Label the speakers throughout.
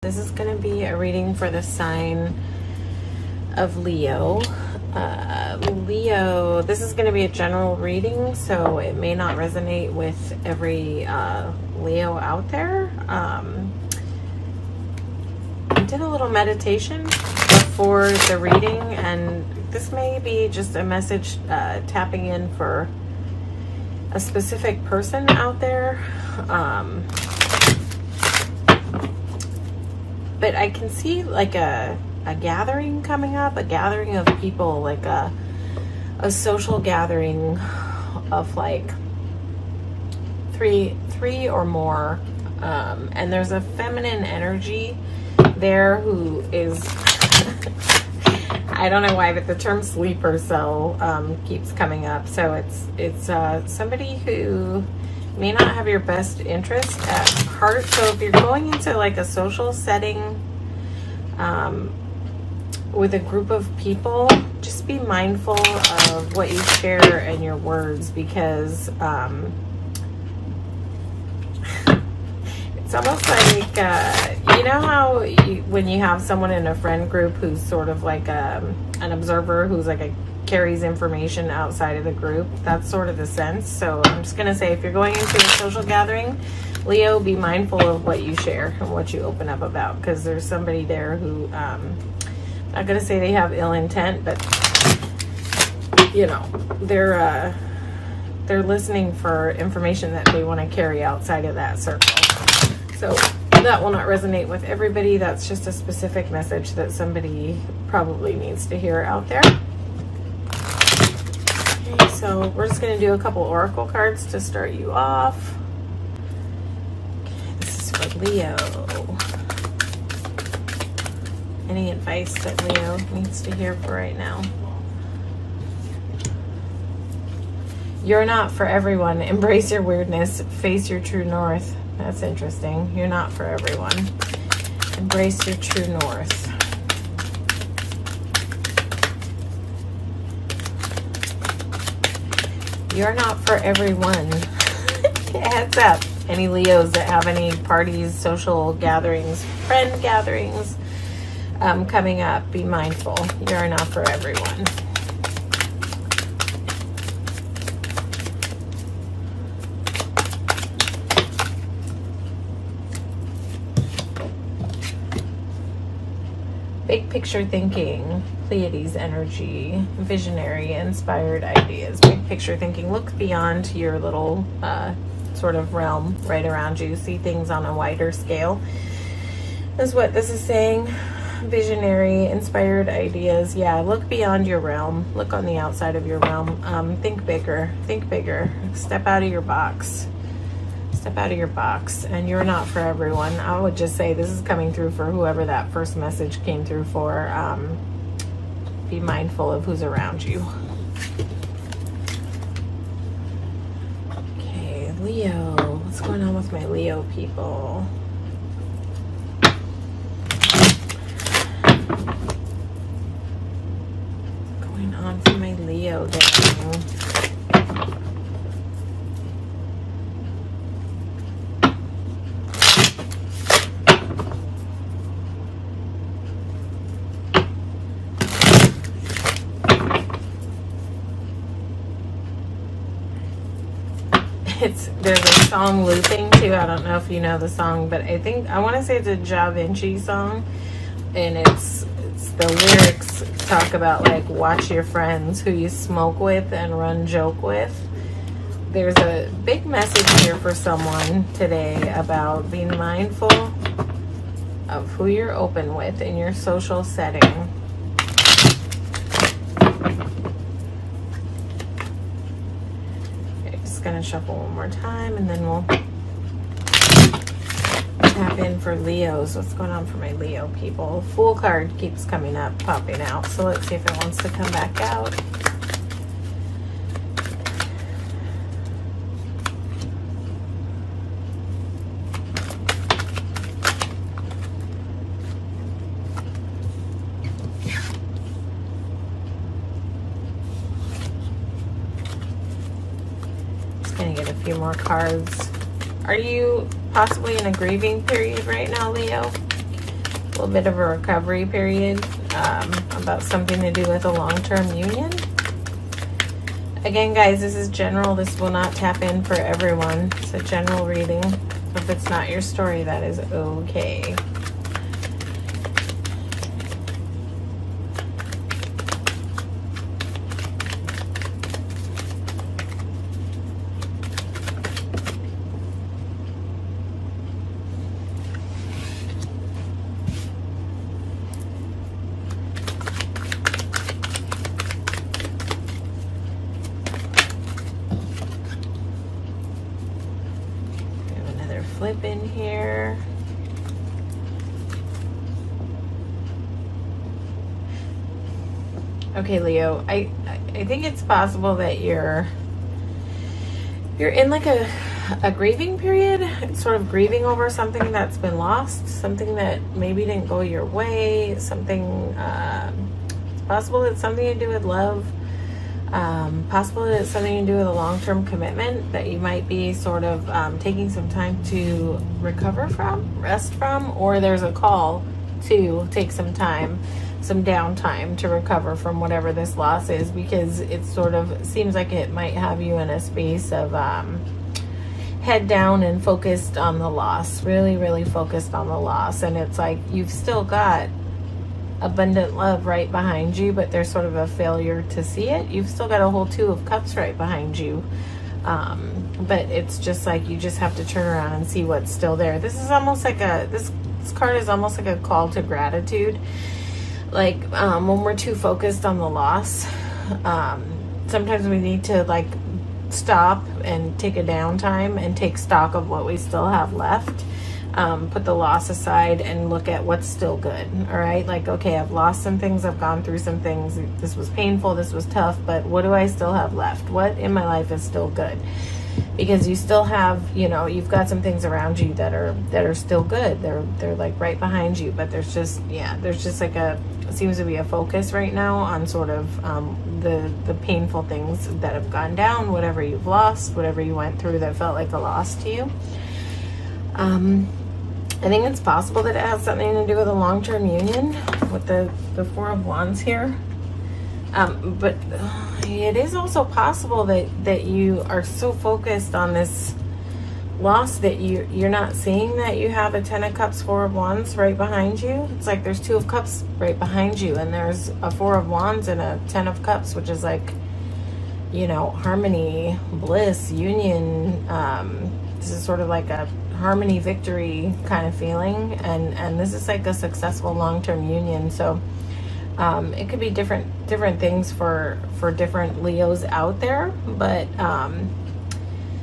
Speaker 1: This is going to be a reading for the sign of Leo. Leo, this is going to be a general reading, so it may not resonate with every Leo out there. I did a little meditation before the reading, and this may be just a message tapping in for a specific person out there. But I can see like a gathering coming up, a gathering of people, like a social gathering of like three or more. And there's a feminine energy there who is, I don't know why, but the term sleeper cell keeps coming up. So it's somebody who may not have your best interest at heart. So if you're going into like a social setting with a group of people, just be mindful of what you share and your words, because it's almost like you know how when you have someone in a friend group who's sort of like an observer, who's like carries information outside of the group. That's sort of the sense. So I'm just going to say, if you're going into a social gathering, Leo, be mindful of what you share and what you open up about, because there's somebody there who, I'm not going to say they have ill intent, but you know, they're listening for information that they want to carry outside of that circle. So that will not resonate with everybody. That's just a specific message that somebody probably needs to hear out there. So we're just going to do a couple oracle cards to start you off. Okay, this is for Leo. Any advice that Leo needs to hear for right now? You're not for everyone. Embrace your weirdness. Face your true north. That's interesting. You're not for everyone. Embrace your true north. You're not for everyone. Heads up. Any Leos that have any parties, social gatherings, friend gatherings coming up, be mindful. You're not for everyone. Big picture thinking, Pleiades energy, visionary, inspired ideas. Big picture thinking. Look beyond your little sort of realm right around you. See things on a wider scale. That's what this is saying. Visionary, inspired ideas. Yeah, look beyond your realm. Look on the outside of your realm. Think bigger. Think bigger. Step out of your box. Step out of your box. And you're not for everyone. I would just say this is coming through for whoever that first message came through for. Be mindful of who's around you. Okay, Leo. What's going on with my Leo people? What's going on for my Leo gang? There's a song looping too. I don't know if you know the song, but I want to say it's a Da Vinci song, and it's the lyrics talk about like, watch your friends, who you smoke with and run joke with. There's a big message here for someone today about being mindful of who you're open with in your social setting. Gonna shuffle one more time, and then we'll tap in for Leos. What's going on for my Leo people? Fool card keeps coming up, popping out, so let's see if it wants to come back out. Gonna get a few more cards. Are you possibly in a grieving period right now, Leo? little bit of a recovery period, about something to do with a long-term union. Again, guys, this is general. This will not tap in for everyone. It's a general reading. If it's not your story, that is okay. Flip in here. Okay, Leo, I think it's possible that you're in like a grieving period, sort of grieving over something that's been lost, something that maybe didn't go your way, something, it's possible it's something to do with love. Possible that it's something to do with a long-term commitment that you might be sort of taking some time to recover from, rest from, or there's a call to take some time, some downtime to recover from whatever this loss is, because it sort of seems like it might have you in a space of head down and focused on the loss, really focused on the loss. And it's like you've still got abundant love right behind you, but there's sort of a failure to see it. You've still got a whole Two of Cups right behind you, but it's just like you just have to turn around and see what's still there. This is almost like this card is almost like a call to gratitude. Like when we're too focused on the loss, sometimes we need to like stop and take a downtime and take stock of what we still have left. Put the loss aside and look at what's still good. All right, like, okay, I've lost some things, I've gone through some things, this was painful, this was tough, but what do I still have left? What in my life is still good? Because you still have, you know, you've got some things around you that are still good. They're like right behind you, but there's just, yeah, there's just like seems to be a focus right now on sort of the painful things that have gone down, whatever you've lost, whatever you went through that felt like a loss to you. I think it's possible that it has something to do with a long-term union with the Four of Wands here. But it is also possible that you are so focused on this loss that you're not seeing that you have a Ten of Cups, Four of Wands right behind you. It's like there's Two of Cups right behind you, and there's a Four of Wands and a Ten of Cups, which is like, you know, harmony, bliss, union. This is sort of like a harmony, victory kind of feeling, and this is like a successful long-term union. So it could be different things for different Leos out there, but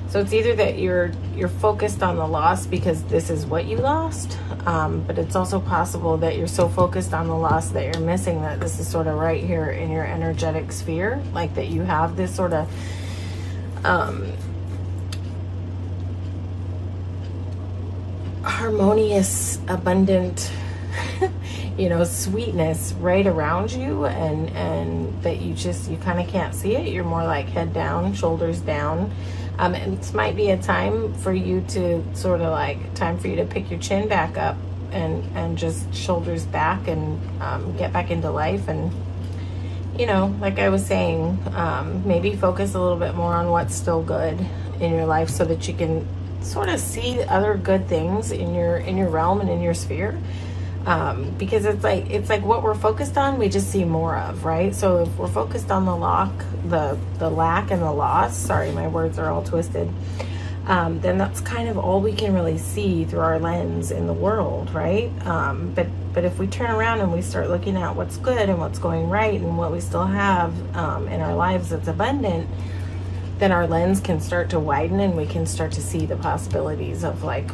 Speaker 1: so it's either that you're focused on the loss because this is what you lost, but it's also possible that you're so focused on the loss that you're missing that this is sort of right here in your energetic sphere, like that you have this sort of harmonious, abundant, you know, sweetness right around you, and that you kind of can't see it. You're more like head down, shoulders down. And this might be a time for you to sort of like, time for you to pick your chin back up and just shoulders back and get back into life. And, you know, like I was saying, maybe focus a little bit more on what's still good in your life so that you can sort of see other good things in your realm and in your sphere, because it's like what we're focused on we just see more of, right? So if we're focused on the lack and the loss, sorry, my words are all twisted, then that's kind of all we can really see through our lens in the world, right? But if we turn around and we start looking at what's good and what's going right and what we still have in our lives that's abundant, then our lens can start to widen and we can start to see the possibilities of like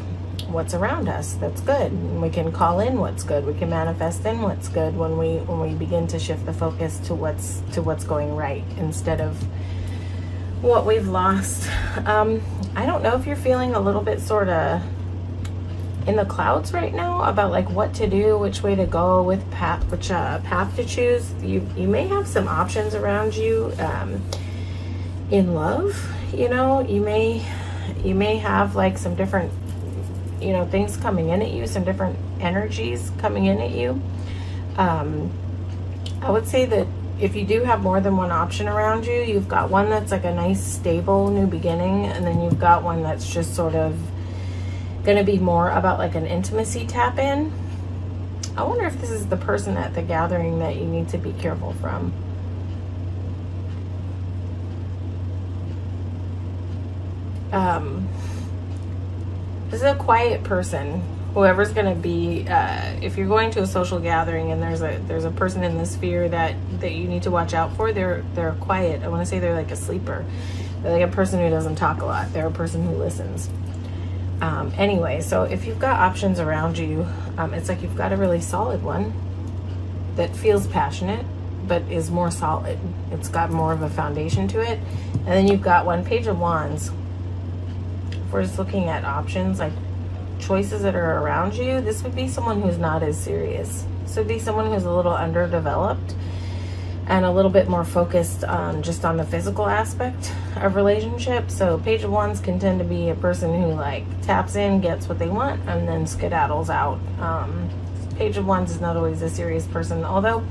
Speaker 1: what's around us that's good. And we can call in what's good. We can manifest in what's good when we begin to shift the focus to what's going right instead of what we've lost. I don't know if you're feeling a little bit sort of in the clouds right now about like what to do, which way to go, which path to choose. You may have some options around you. In love, you know, you may have like some different, you know, things coming in at you, some different energies coming in at you. I would say that if you do have more than one option around you, you've got one that's like a nice stable new beginning, and then you've got one that's just sort of going to be more about like an intimacy tap in. I wonder if this is the person at the gathering that you need to be careful from. This is a quiet person. Whoever's going to be, if you're going to a social gathering and there's a person in the sphere that you need to watch out for, they're quiet. I want to say they're like a sleeper. They're like a person who doesn't talk a lot. They're a person who listens. Anyway, so if you've got options around you, it's like you've got a really solid one that feels passionate but is more solid. It's got more of a foundation to it. And then you've got one, Page of Wands. If we're just looking at options, like choices that are around you, this would be someone who's not as serious. This would be someone who's a little underdeveloped and a little bit more focused on just on the physical aspect of relationships. So Page of Wands can tend to be a person who like taps in, gets what they want, and then skedaddles out. Page of Wands is not always a serious person, although,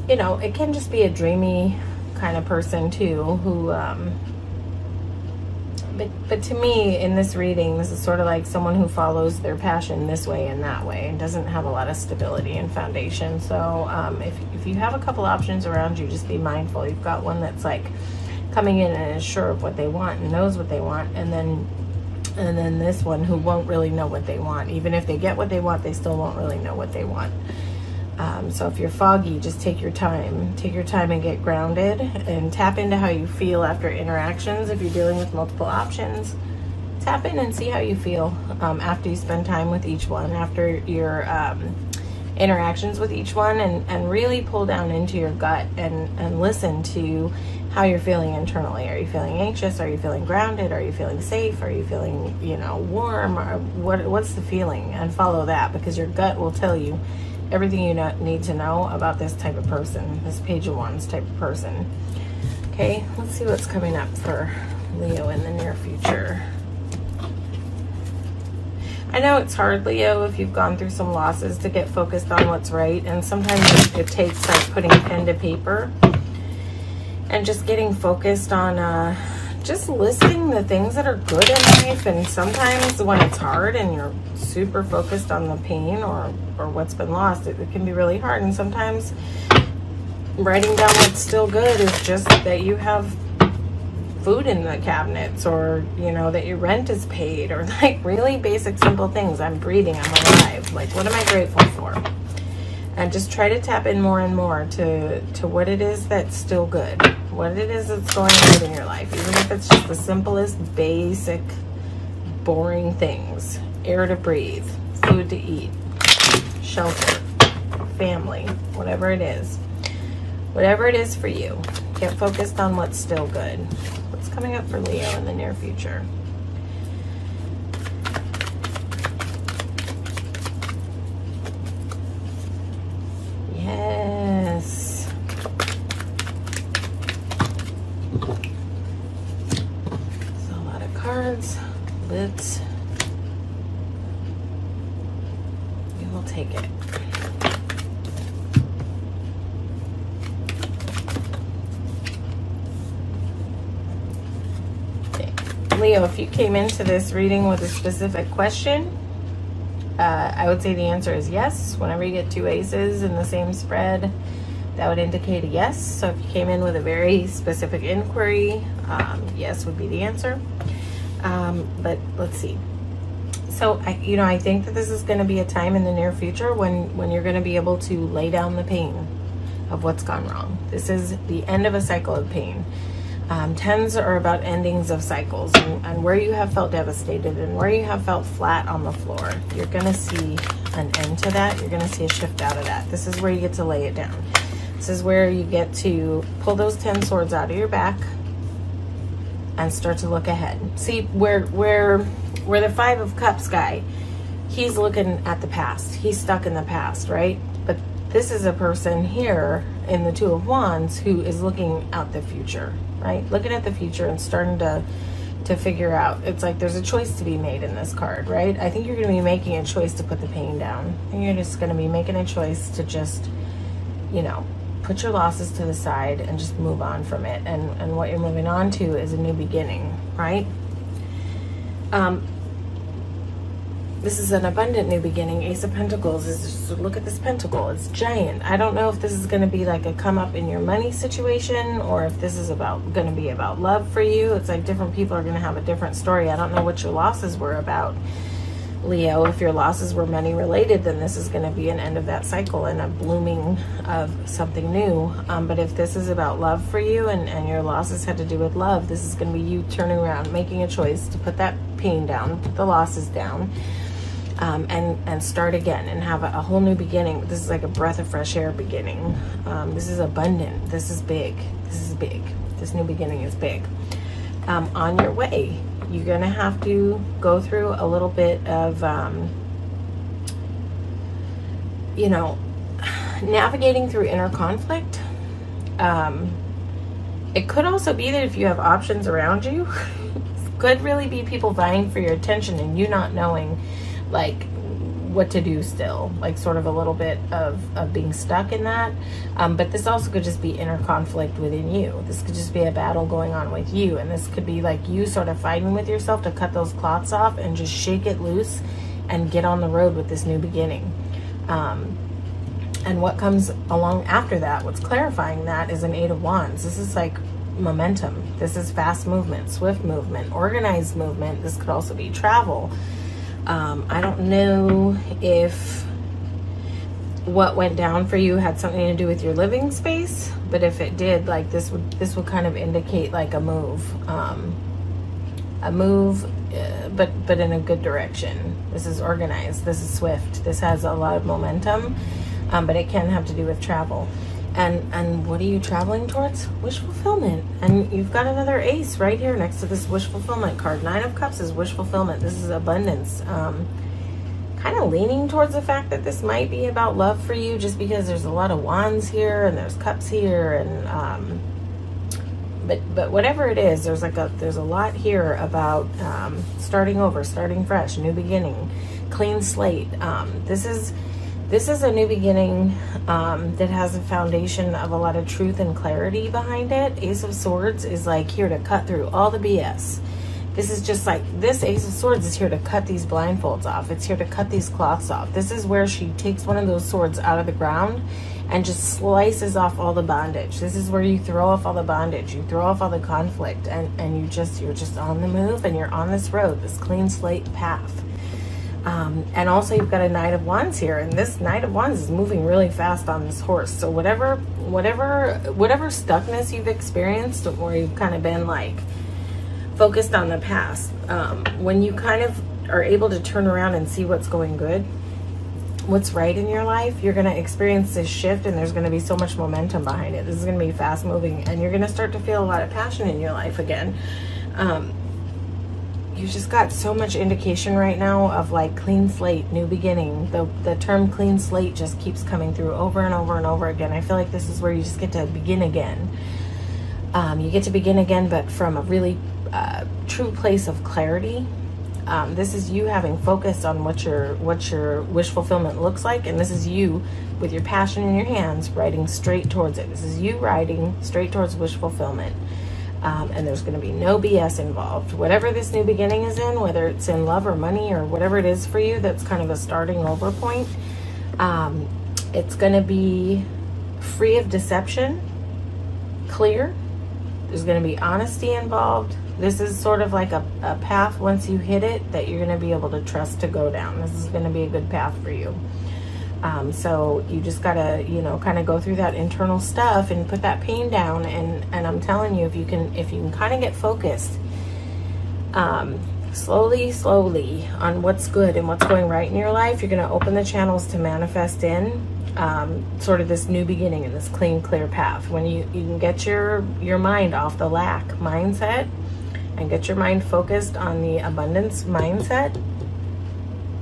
Speaker 1: you know, it can just be a dreamy kind of person too, who but to me, in this reading, this is sort of like someone who follows their passion this way and that way and doesn't have a lot of stability and foundation. So if you have a couple options around you, just be mindful. You've got one that's like coming in and is sure of what they want and knows what they want, and then this one who won't really know what they want. Even if they get what they want, they still won't really know what they want. So if you're foggy, just take your time and get grounded and tap into how you feel after interactions. If you're dealing with multiple options, tap in and see how you feel after you spend time with each one, after your interactions with each one, and really pull down into your gut and listen to how you're feeling internally. Are you feeling anxious? Are you feeling grounded? Are you feeling safe? Are you feeling, warm? Or what's the feeling? And follow that, because your gut will tell you everything you need to know about this type of person, this Page of Wands type of person. Okay, let's see what's coming up for Leo in the near future. I know it's hard, Leo, if you've gone through some losses, to get focused on what's right, and sometimes it takes like putting pen to paper and just getting focused on just listing the things that are good in life. And sometimes when it's hard and you're super focused on the pain or what's been lost, it can be really hard. And sometimes writing down what's still good is just that you have food in the cabinets, or that your rent is paid, or like really basic simple things. I'm breathing, I'm alive. Like, what am I grateful for? And just try to tap in more and more to what it is that's still good, what it is that's going right in your life, even if it's just the simplest, basic, boring things. Air to breathe, food to eat, shelter, family, whatever it is. Whatever it is for you, get focused on what's still good. What's coming up for Leo in the near future? Yes. So a lot of cards, but we will take it. Okay. Leo, if you came into this reading with a specific question, I would say the answer is yes. Whenever you get two aces in the same spread, that would indicate a yes. So if you came in with a very specific inquiry, yes would be the answer. But let's see. So I think that this is going to be a time in the near future when you're going to be able to lay down the pain of what's gone wrong. This is the end of a cycle of pain. Tens are about endings of cycles, and where you have felt devastated and where you have felt flat on the floor, you're going to see an end to that. You're going to see a shift out of that. This is where you get to lay it down. This is where you get to pull those 10 swords out of your back and start to look ahead. See, where the 5 of Cups guy, he's looking at the past. He's stuck in the past, right? But this is a person here in the 2 of Wands who is looking out the future, right? Looking at the future and starting to to figure out. It's like there's a choice to be made in this card, right? I think you're going to be making a choice to put the pain down. I think you're just going to be making a choice to just, you know, put your losses to the side and just move on from it. And what you're moving on to is a new beginning, right? This is an abundant new beginning. Ace of Pentacles is just, look at this pentacle. It's giant. I don't know if this is going to be like a come up in your money situation, or if this is going to be about love for you. It's like different people are going to have a different story. I don't know what your losses were about, Leo. If your losses were money related, then this is going to be an end of that cycle and a blooming of something new. But if this is about love for you, and your losses had to do with love, this is going to be you turning around, making a choice to put that pain down, put the losses down, and start again and have a whole new beginning. This is like a breath of fresh air beginning. This is abundant. This is big. This is big. This new beginning is big. On your way, you're going to have to go through a little bit of, you know, navigating through inner conflict. It could also be that if you have options around you, could really be people vying for your attention and you not knowing like what to do still, like sort of a little bit of being stuck in that. But this also could just be inner conflict within you. This could just be a battle going on with you, and this could be like you sort of fighting with yourself to cut those clots off and just shake it loose and get on the road with this new beginning. And what comes along after that, what's clarifying that, is an Eight of Wands. This is like momentum. This is fast movement, swift movement, organized movement. This could also be travel. I don't know if what went down for you had something to do with your living space, but if it did, like this would kind of indicate like a move, but in a good direction. This is organized. This is swift. This has a lot of momentum, but it can have to do with travel. And what are you traveling towards? Wish fulfillment. And you've got another ace right here next to this wish fulfillment card. Nine of Cups is wish fulfillment. This is abundance. Kind of leaning towards the fact that this might be about love for you, just because there's a lot of wands here and there's cups here, and but whatever it is, there's a lot here about starting over, starting fresh, new beginning, clean slate. This is a new beginning that has a foundation of a lot of truth and clarity behind it. Ace of Swords is like here to cut through all the BS. This is just like, this Ace of Swords is here to cut these blindfolds off. It's here to cut these cloths off. This is where she takes one of those swords out of the ground and just slices off all the bondage. This is where you throw off all the bondage. You throw off all the conflict, and you're just on the move, and you're on this road, this clean slate path. And also you've got a Knight of Wands here, and this Knight of Wands is moving really fast on this horse. So whatever stuckness you've experienced, where you've kind of been like focused on the past, when you kind of are able to turn around and see what's going good, what's right in your life, you're going to experience this shift, and there's going to be so much momentum behind it. This is going to be fast moving, and you're going to start to feel a lot of passion in your life again. You've just got so much indication right now of like clean slate, new beginning. The term clean slate just keeps coming through over and over and over again. I feel like this is where you just get to begin again. You get to begin again, but from a really true place of clarity. This is you having focus on what your wish fulfillment looks like, and this is you with your passion in your hands riding straight towards it. This is you riding straight towards wish fulfillment. And there's going to be no BS involved. Whatever this new beginning is in, whether it's in love or money or whatever it is for you, that's kind of a starting over point. It's going to be free of deception, clear. There's going to be honesty involved. This is sort of like a path, once you hit it, that you're going to be able to trust to go down. This is going to be a good path for you. So you just gotta, kind of go through that internal stuff and put that pain down. And I'm telling you, if you can kind of get focused, slowly on what's good and what's going right in your life, you're going to open the channels to manifest in, sort of this new beginning and this clean, clear path. When you can get your mind off the lack mindset and get your mind focused on the abundance mindset,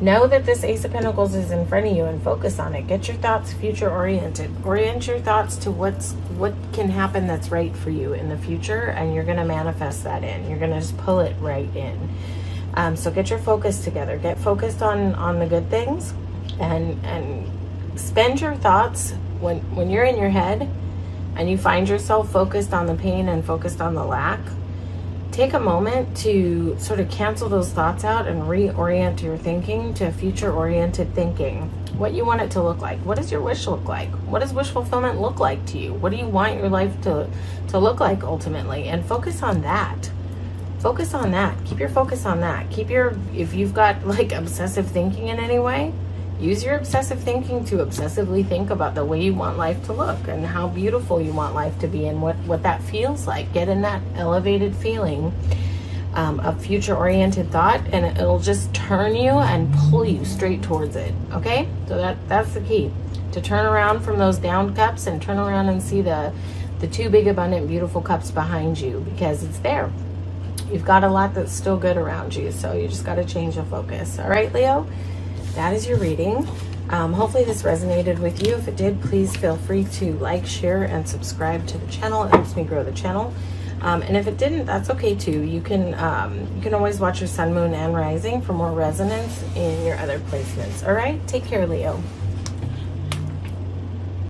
Speaker 1: Know that this Ace of Pentacles is in front of you and focus on it. Get your thoughts future oriented. Orient your thoughts to what can happen that's right for you in the future, and you're going to manifest that in. You're going to just pull it right in. So get your focus together. Get focused on the good things, and spend your thoughts when you're in your head and you find yourself focused on the pain and focused on the lack. Take a moment to sort of cancel those thoughts out and reorient your thinking to future-oriented thinking. What you want it to look like. What does your wish look like? What does wish fulfillment look like to you? What do you want your life to look like ultimately? And focus on that. Focus on that. Keep your focus on that. If you've got like obsessive thinking in any way, use your obsessive thinking to obsessively think about the way you want life to look and how beautiful you want life to be and what that feels like. Get in that elevated feeling of future-oriented thought, and it'll just turn you and pull you straight towards it, okay? So that's the key. To turn around from those down cups and turn around and see the two big, abundant, beautiful cups behind you, because it's there. You've got a lot that's still good around you, so you just got to change the focus. All right, Leo? That is your reading. Hopefully this resonated with you. If it did, please feel free to like, share, and subscribe to the channel. It helps me grow the channel. And if it didn't, that's okay too. You can always watch your sun, moon, and rising for more resonance in your other placements. All right? Take care, Leo.